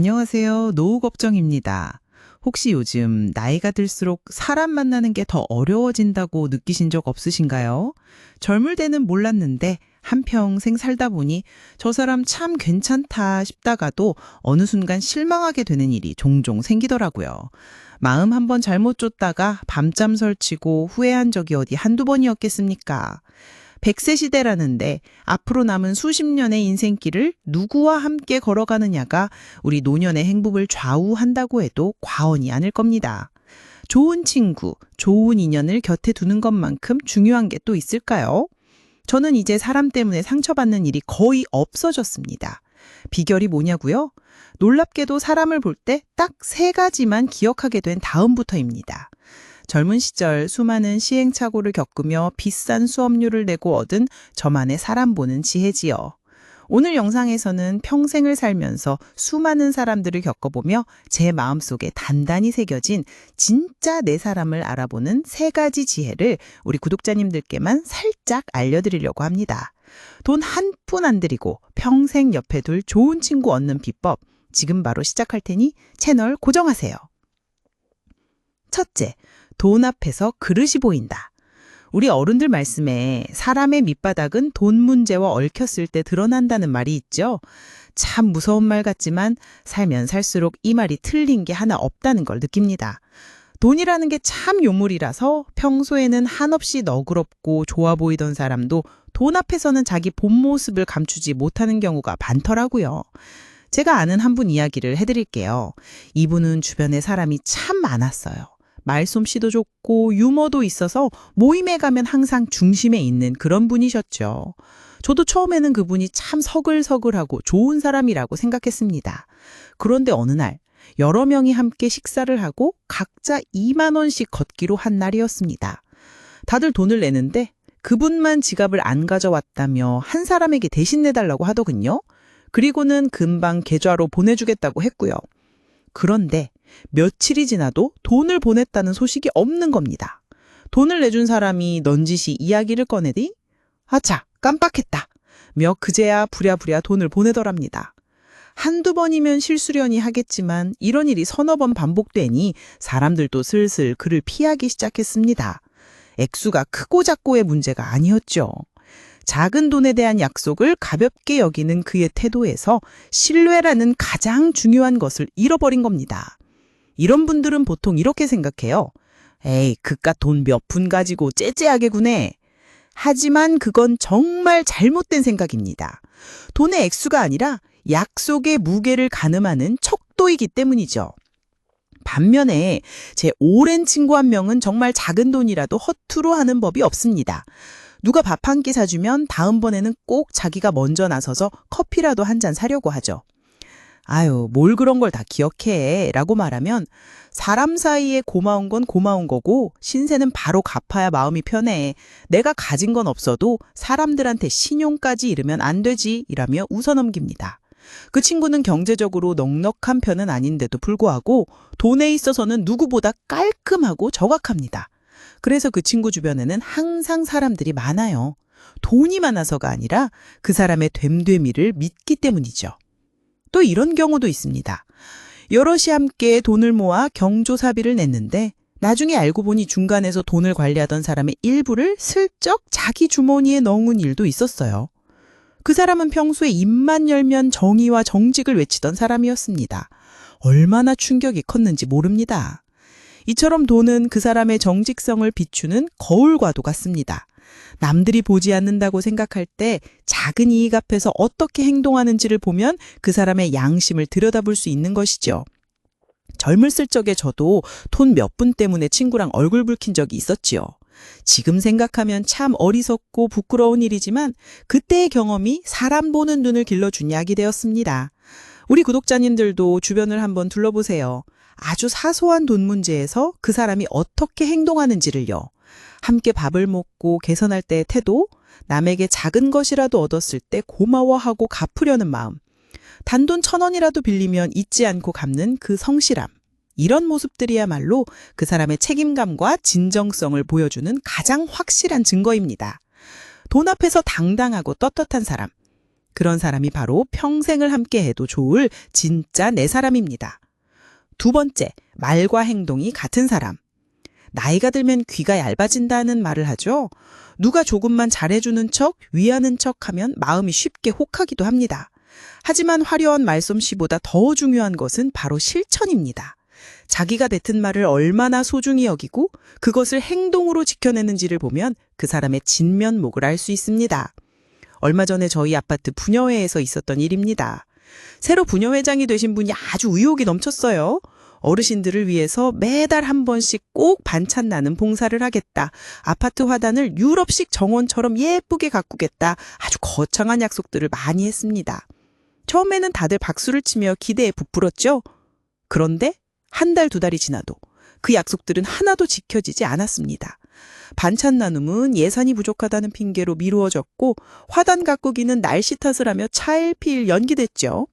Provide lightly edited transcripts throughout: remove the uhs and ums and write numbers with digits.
안녕하세요. 노후 걱정입니다. 혹시 요즘 나이가 들수록 사람 만나는 게 더 어려워진다고 느끼신 적 없으신가요? 젊을 때는 몰랐는데 한평생 살다 보니 저 사람 참 괜찮다 싶다가도 어느 순간 실망하게 되는 일이 종종 생기더라고요. 마음 한번 잘못 줬다가 밤잠 설치고 후회한 적이 어디 한두 번이었겠습니까? 100세 시대라는데 앞으로 남은 수십 년의 인생길을 누구와 함께 걸어가느냐가 우리 노년의 행복을 좌우한다고 해도 과언이 아닐 겁니다. 좋은 친구, 좋은 인연을 곁에 두는 것만큼 중요한 게 또 있을까요? 저는 이제 사람 때문에 상처받는 일이 거의 없어졌습니다. 비결이 뭐냐고요? 놀랍게도 사람을 볼 때 딱 세 가지만 기억하게 된 다음부터입니다. 젊은 시절 수많은 시행착오를 겪으며 비싼 수업료를 내고 얻은 저만의 사람 보는 지혜지요. 오늘 영상에서는 평생을 살면서 수많은 사람들을 겪어보며 제 마음속에 단단히 새겨진 진짜 내 사람을 알아보는 세 가지 지혜를 우리 구독자님들께만 살짝 알려드리려고 합니다. 돈 한 푼 안 들이고 평생 옆에 둘 좋은 친구 얻는 비법, 지금 바로 시작할 테니 채널 고정하세요. 첫째, 돈 앞에서 그릇이 보인다. 우리 어른들 말씀에 사람의 밑바닥은 돈 문제와 얽혔을 때 드러난다는 말이 있죠. 참 무서운 말 같지만 살면 살수록 이 말이 틀린 게 하나 없다는 걸 느낍니다. 돈이라는 게 참 요물이라서 평소에는 한없이 너그럽고 좋아 보이던 사람도 돈 앞에서는 자기 본 모습을 감추지 못하는 경우가 많더라고요. 제가 아는 한 분 이야기를 해드릴게요. 이분은 주변에 사람이 참 많았어요. 말솜씨도 좋고 유머도 있어서 모임에 가면 항상 중심에 있는 그런 분이셨죠. 저도 처음에는 그분이 참 서글서글하고 좋은 사람이라고 생각했습니다. 그런데 어느 날 여러 명이 함께 식사를 하고 각자 2만 원씩 걷기로 한 날이었습니다. 다들 돈을 내는데 그분만 지갑을 안 가져왔다며 한 사람에게 대신 내달라고 하더군요. 그리고는 금방 계좌로 보내주겠다고 했고요. 그런데 며칠이 지나도 돈을 보냈다는 소식이 없는 겁니다. 돈을 내준 사람이 넌지시 이야기를 꺼내디 아차 깜빡했다 며 그제야 부랴부랴 돈을 보내더랍니다. 한두 번이면 실수려니 하겠지만 이런 일이 서너 번 반복되니 사람들도 슬슬 그를 피하기 시작했습니다. 액수가 크고 작고의 문제가 아니었죠. 작은 돈에 대한 약속을 가볍게 여기는 그의 태도에서 신뢰라는 가장 중요한 것을 잃어버린 겁니다. 이런 분들은 보통 이렇게 생각해요. 에이, 그깟 돈 몇 푼 가지고 째째하게 구네. 하지만 그건 정말 잘못된 생각입니다. 돈의 액수가 아니라 약속의 무게를 가늠하는 척도이기 때문이죠. 반면에 제 오랜 친구 한 명은 정말 작은 돈이라도 허투루 하는 법이 없습니다. 누가 밥 한 끼 사주면 다음번에는 꼭 자기가 먼저 나서서 커피라도 한 잔 사려고 하죠. 아유, 뭘 그런 걸 다 기억해 라고 말하면 사람 사이에 고마운 건 고마운 거고 신세는 바로 갚아야 마음이 편해. 내가 가진 건 없어도 사람들한테 신용까지 잃으면 안 되지 이라며 웃어넘깁니다. 그 친구는 경제적으로 넉넉한 편은 아닌데도 불구하고 돈에 있어서는 누구보다 깔끔하고 정확합니다. 그래서 그 친구 주변에는 항상 사람들이 많아요. 돈이 많아서가 아니라 그 사람의 됨됨이를 믿기 때문이죠. 또 이런 경우도 있습니다. 여럿이 함께 돈을 모아 경조사비를 냈는데 나중에 알고 보니 중간에서 돈을 관리하던 사람의 일부를 슬쩍 자기 주머니에 넣은 일도 있었어요. 그 사람은 평소에 입만 열면 정의와 정직을 외치던 사람이었습니다. 얼마나 충격이 컸는지 모릅니다. 이처럼 돈은 그 사람의 정직성을 비추는 거울과도 같습니다. 남들이 보지 않는다고 생각할 때 작은 이익 앞에서 어떻게 행동하는지를 보면 그 사람의 양심을 들여다볼 수 있는 것이죠. 젊었을 적에 저도 돈 몇 푼 때문에 친구랑 얼굴 붉힌 적이 있었지요. 지금 생각하면 참 어리석고 부끄러운 일이지만 그때의 경험이 사람 보는 눈을 길러준 약이 되었습니다. 우리 구독자님들도 주변을 한번 둘러보세요. 아주 사소한 돈 문제에서 그 사람이 어떻게 행동하는지를요. 함께 밥을 먹고 개선할 때의 태도, 남에게 작은 것이라도 얻었을 때 고마워하고 갚으려는 마음, 단돈 1,000원이라도 빌리면 잊지 않고 갚는 그 성실함, 이런 모습들이야말로 그 사람의 책임감과 진정성을 보여주는 가장 확실한 증거입니다. 돈 앞에서 당당하고 떳떳한 사람, 그런 사람이 바로 평생을 함께해도 좋을 진짜 내 사람입니다. 두 번째, 말과 행동이 같은 사람. 나이가 들면 귀가 얇아진다는 말을 하죠. 누가 조금만 잘해주는 척, 위하는 척하면 마음이 쉽게 혹하기도 합니다. 하지만 화려한 말솜씨보다 더 중요한 것은 바로 실천입니다. 자기가 뱉은 말을 얼마나 소중히 여기고 그것을 행동으로 지켜내는지를 보면 그 사람의 진면목을 알 수 있습니다. 얼마 전에 저희 아파트 부녀회에서 있었던 일입니다. 새로 부녀회장이 되신 분이 아주 의욕이 넘쳤어요. 어르신들을 위해서 매달 한 번씩 꼭 반찬 나는 봉사를 하겠다. 아파트 화단을 유럽식 정원처럼 예쁘게 가꾸겠다. 아주 거창한 약속들을 많이 했습니다. 처음에는 다들 박수를 치며 기대에 부풀었죠. 그런데 한 달, 두 달이 지나도 그 약속들은 하나도 지켜지지 않았습니다. 반찬 나눔은 예산이 부족하다는 핑계로 미루어졌고 화단 가꾸기는 날씨 탓을 하며 차일피일 연기됐죠.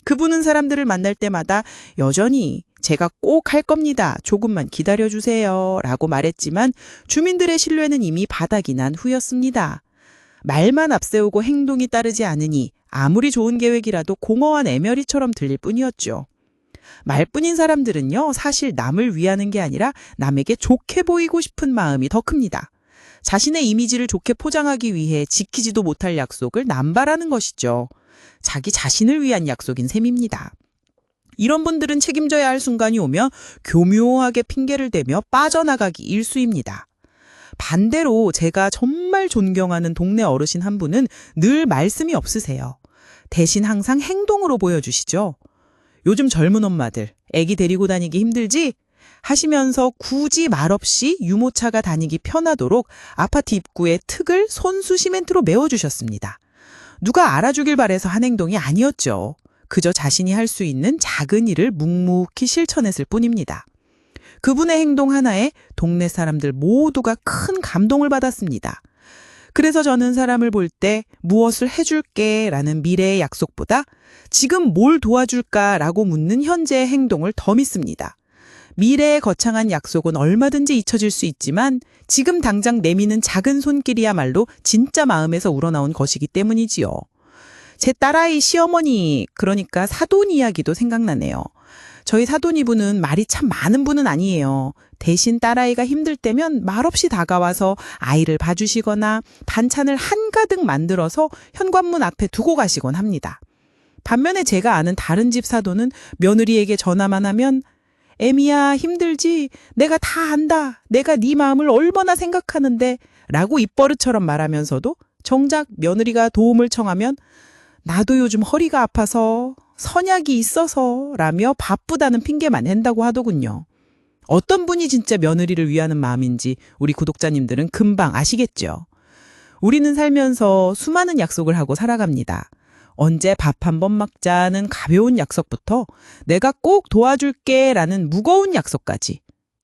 그분은 사람들을 만날 때마다 여전히 제가 꼭 할 겁니다. 조금만 기다려주세요. 라고 말했지만 주민들의 신뢰는 이미 바닥이 난 후였습니다. 말만 앞세우고 행동이 따르지 않으니 아무리 좋은 계획이라도 공허한 애멸이처럼 들릴 뿐이었죠. 말뿐인 사람들은요, 사실 남을 위하는 게 아니라 남에게 좋게 보이고 싶은 마음이 더 큽니다. 자신의 이미지를 좋게 포장하기 위해 지키지도 못할 약속을 남발하는 것이죠. 자기 자신을 위한 약속인 셈입니다. 이런 분들은 책임져야 할 순간이 오면 교묘하게 핑계를 대며 빠져나가기 일쑤입니다. 반대로 제가 정말 존경하는 동네 어르신 한 분은 늘 말씀이 없으세요. 대신 항상 행동으로 보여주시죠. 요즘 젊은 엄마들 애기 데리고 다니기 힘들지? 하시면서 굳이 말없이 유모차가 다니기 편하도록 아파트 입구에 흙을 손수 시멘트로 메워주셨습니다. 누가 알아주길 바래서 한 행동이 아니었죠. 그저 자신이 할 수 있는 작은 일을 묵묵히 실천했을 뿐입니다. 그분의 행동 하나에 동네 사람들 모두가 큰 감동을 받았습니다. 그래서 저는 사람을 볼 때 무엇을 해줄게 라는 미래의 약속보다 지금 뭘 도와줄까라고 묻는 현재의 행동을 더 믿습니다. 미래의 거창한 약속은 얼마든지 잊혀질 수 있지만 지금 당장 내미는 작은 손길이야말로 진짜 마음에서 우러나온 것이기 때문이지요. 제 딸아이 시어머니, 그러니까 사돈 이야기도 생각나네요. 저희 사돈이분은 말이 참 많은 분은 아니에요. 대신 딸아이가 힘들 때면 말없이 다가와서 아이를 봐주시거나 반찬을 한가득 만들어서 현관문 앞에 두고 가시곤 합니다. 반면에 제가 아는 다른 집 사돈은 며느리에게 전화만 하면 애미야 힘들지? 내가 다 안다. 내가 네 마음을 얼마나 생각하는데 라고 입버릇처럼 말하면서도 정작 며느리가 도움을 청하면 나도 요즘 허리가 아파서 선약이 있어서 라며 바쁘다는 핑계만 댄다고 하더군요. 어떤 분이 진짜 며느리를 위하는 마음인지 우리 구독자님들은 금방 아시겠죠. 우리는 살면서 수많은 약속을 하고 살아갑니다. 언제 밥 한 번 먹자는 가벼운 약속부터 내가 꼭 도와줄게 라는 무거운 약속까지.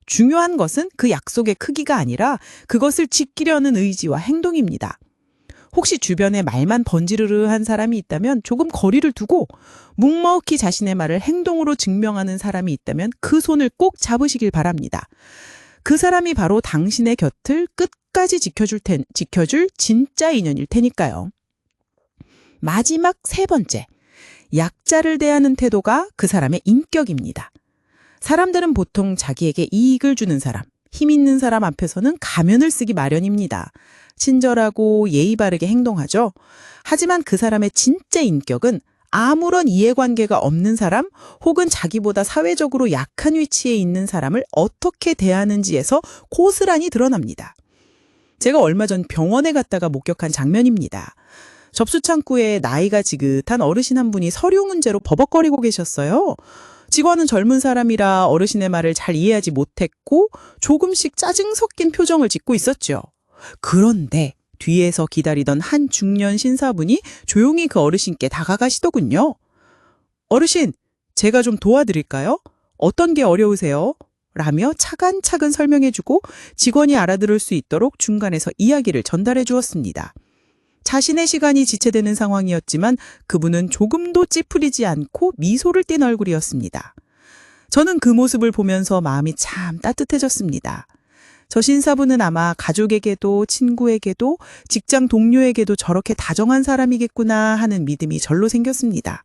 중요한 것은 그 약속의 크기가 아니라 그것을 지키려는 의지와 행동입니다. 혹시 주변에 말만 번지르르한 사람이 있다면 조금 거리를 두고 묵묵히 자신의 말을 행동으로 증명하는 사람이 있다면 그 손을 꼭 잡으시길 바랍니다. 그 사람이 바로 당신의 곁을 끝까지 지켜줄 진짜 인연일 테니까요. 마지막 세 번째, 약자를 대하는 태도가 그 사람의 인격입니다. 사람들은 보통 자기에게 이익을 주는 사람, 힘 있는 사람 앞에서는 가면을 쓰기 마련입니다. 친절하고 예의 바르게 행동하죠. 하지만 그 사람의 진짜 인격은 아무런 이해관계가 없는 사람 혹은 자기보다 사회적으로 약한 위치에 있는 사람을 어떻게 대하는지에서 고스란히 드러납니다. 제가 얼마 전 병원에 갔다가 목격한 장면입니다. 접수창구에 나이가 지긋한 어르신 한 분이 서류 문제로 버벅거리고 계셨어요. 직원은 젊은 사람이라 어르신의 말을 잘 이해하지 못했고 조금씩 짜증 섞인 표정을 짓고 있었죠. 그런데 뒤에서 기다리던 한 중년 신사분이 조용히 그 어르신께 다가가시더군요. 어르신, 제가 좀 도와드릴까요? 어떤 게 어려우세요? 라며 차근차근 설명해주고 직원이 알아들을 수 있도록 중간에서 이야기를 전달해 주었습니다. 자신의 시간이 지체되는 상황이었지만 그분은 조금도 찌푸리지 않고 미소를 띤 얼굴이었습니다. 저는 그 모습을 보면서 마음이 참 따뜻해졌습니다. 저 신사분은 아마 가족에게도 친구에게도 직장 동료에게도 저렇게 다정한 사람이겠구나 하는 믿음이 절로 생겼습니다.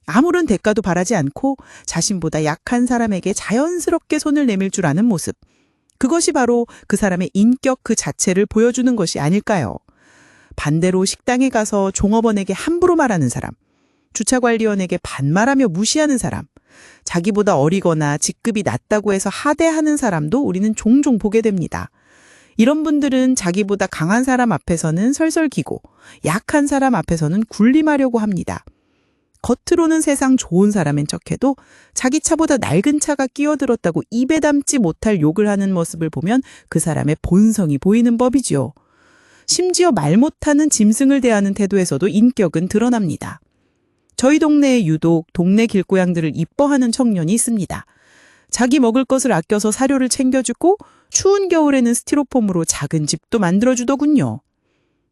아무런 대가도 바라지 않고 자신보다 약한 사람에게 자연스럽게 손을 내밀 줄 아는 모습. 그것이 바로 그 사람의 인격 그 자체를 보여주는 것이 아닐까요? 반대로 식당에 가서 종업원에게 함부로 말하는 사람, 주차관리원에게 반말하며 무시하는 사람, 자기보다 어리거나 직급이 낮다고 해서 하대하는 사람도 우리는 종종 보게 됩니다. 이런 분들은 자기보다 강한 사람 앞에서는 설설기고 약한 사람 앞에서는 군림하려고 합니다. 겉으로는 세상 좋은 사람인 척해도 자기 차보다 낡은 차가 끼어들었다고 입에 담지 못할 욕을 하는 모습을 보면 그 사람의 본성이 보이는 법이죠. 심지어 말 못하는 짐승을 대하는 태도에서도 인격은 드러납니다. 저희 동네에 유독 동네 길고양들을 이뻐하는 청년이 있습니다. 자기 먹을 것을 아껴서 사료를 챙겨주고 추운 겨울에는 스티로폼으로 작은 집도 만들어주더군요.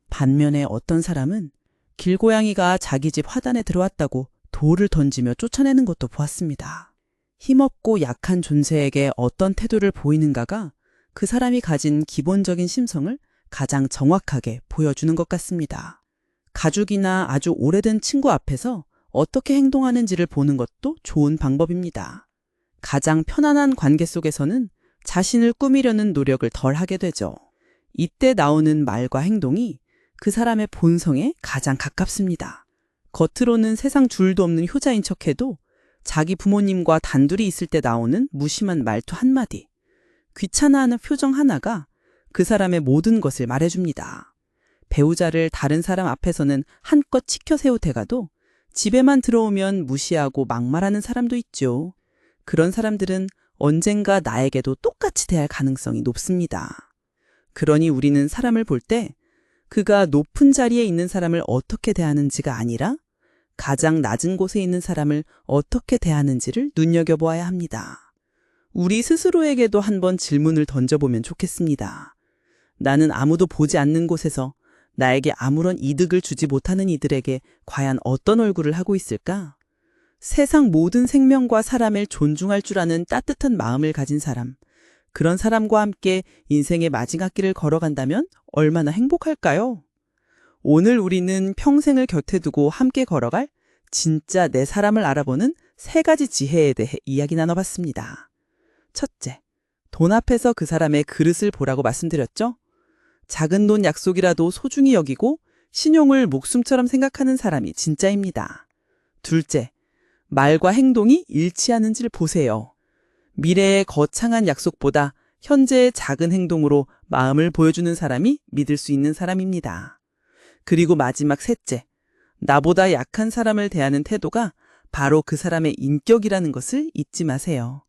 반면에 어떤 사람은 길고양이가 자기 집 화단에 들어왔다고 돌을 던지며 쫓아내는 것도 보았습니다. 힘없고 약한 존재에게 어떤 태도를 보이는가가 그 사람이 가진 기본적인 심성을 가장 정확하게 보여주는 것 같습니다. 가족이나 아주 오래된 친구 앞에서 어떻게 행동하는지를 보는 것도 좋은 방법입니다. 가장 편안한 관계 속에서는 자신을 꾸미려는 노력을 덜 하게 되죠. 이때 나오는 말과 행동이 그 사람의 본성에 가장 가깝습니다. 겉으로는 세상 줄도 없는 효자인 척해도 자기 부모님과 단둘이 있을 때 나오는 무심한 말투 한마디, 귀찮아하는 표정 하나가 그 사람의 모든 것을 말해줍니다. 배우자를 다른 사람 앞에서는 한껏 치켜 세우다가도 집에만 들어오면 무시하고 막말하는 사람도 있죠. 그런 사람들은 언젠가 나에게도 똑같이 대할 가능성이 높습니다. 그러니 우리는 사람을 볼 때 그가 높은 자리에 있는 사람을 어떻게 대하는지가 아니라 가장 낮은 곳에 있는 사람을 어떻게 대하는지를 눈여겨보아야 합니다. 우리 스스로에게도 한번 질문을 던져보면 좋겠습니다. 나는 아무도 보지 않는 곳에서 나에게 아무런 이득을 주지 못하는 이들에게 과연 어떤 얼굴을 하고 있을까? 세상 모든 생명과 사람을 존중할 줄 아는 따뜻한 마음을 가진 사람, 그런 사람과 함께 인생의 마지막 길을 걸어간다면 얼마나 행복할까요? 오늘 우리는 평생을 곁에 두고 함께 걸어갈 진짜 내 사람을 알아보는 3가지 지혜에 대해 이야기 나눠봤습니다. 첫째, 돈 앞에서 그 사람의 그릇을 보라고 말씀드렸죠? 작은 돈 약속이라도 소중히 여기고 신용을 목숨처럼 생각하는 사람이 진짜입니다. 둘째, 말과 행동이 일치하는지를 보세요. 미래의 거창한 약속보다 현재의 작은 행동으로 마음을 보여주는 사람이 믿을 수 있는 사람입니다. 그리고 마지막 셋째, 나보다 약한 사람을 대하는 태도가 바로 그 사람의 인격이라는 것을 잊지 마세요.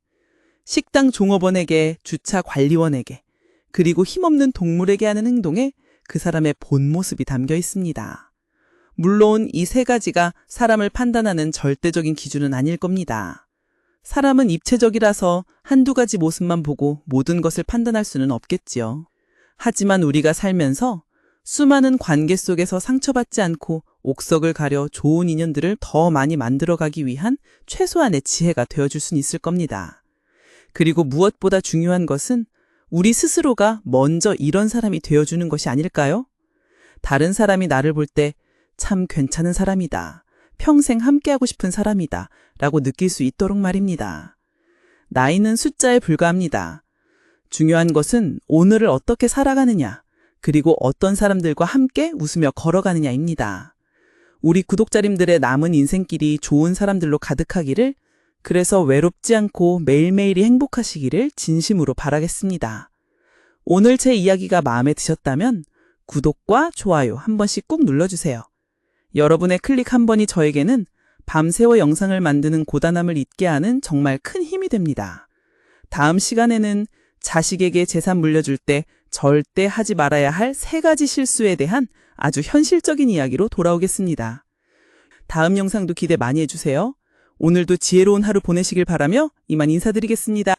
식당 종업원에게, 주차 관리원에게, 그리고 힘없는 동물에게 하는 행동에 그 사람의 본 모습이 담겨 있습니다. 물론 이 3가지가 사람을 판단하는 절대적인 기준은 아닐 겁니다. 사람은 입체적이라서 한두 가지 모습만 보고 모든 것을 판단할 수는 없겠지요. 하지만 우리가 살면서 수많은 관계 속에서 상처받지 않고 옥석을 가려 좋은 인연들을 더 많이 만들어가기 위한 최소한의 지혜가 되어줄 수는 있을 겁니다. 그리고 무엇보다 중요한 것은 우리 스스로가 먼저 이런 사람이 되어주는 것이 아닐까요? 다른 사람이 나를 볼 때 참 괜찮은 사람이다, 평생 함께하고 싶은 사람이다 라고 느낄 수 있도록 말입니다. 나이는 숫자에 불과합니다. 중요한 것은 오늘을 어떻게 살아가느냐, 그리고 어떤 사람들과 함께 웃으며 걸어가느냐입니다. 우리 구독자님들의 남은 인생길이 좋은 사람들로 가득하기를, 그래서 외롭지 않고 매일매일이 행복하시기를 진심으로 바라겠습니다. 오늘 제 이야기가 마음에 드셨다면 구독과 좋아요 한 번씩 꼭 눌러주세요. 여러분의 클릭 한 번이 저에게는 밤새워 영상을 만드는 고단함을 잊게 하는 정말 큰 힘이 됩니다. 다음 시간에는 자식에게 재산 물려줄 때 절대 하지 말아야 할 3가지 실수에 대한 아주 현실적인 이야기로 돌아오겠습니다. 다음 영상도 기대 많이 해주세요. 오늘도 지혜로운 하루 보내시길 바라며 이만 인사드리겠습니다.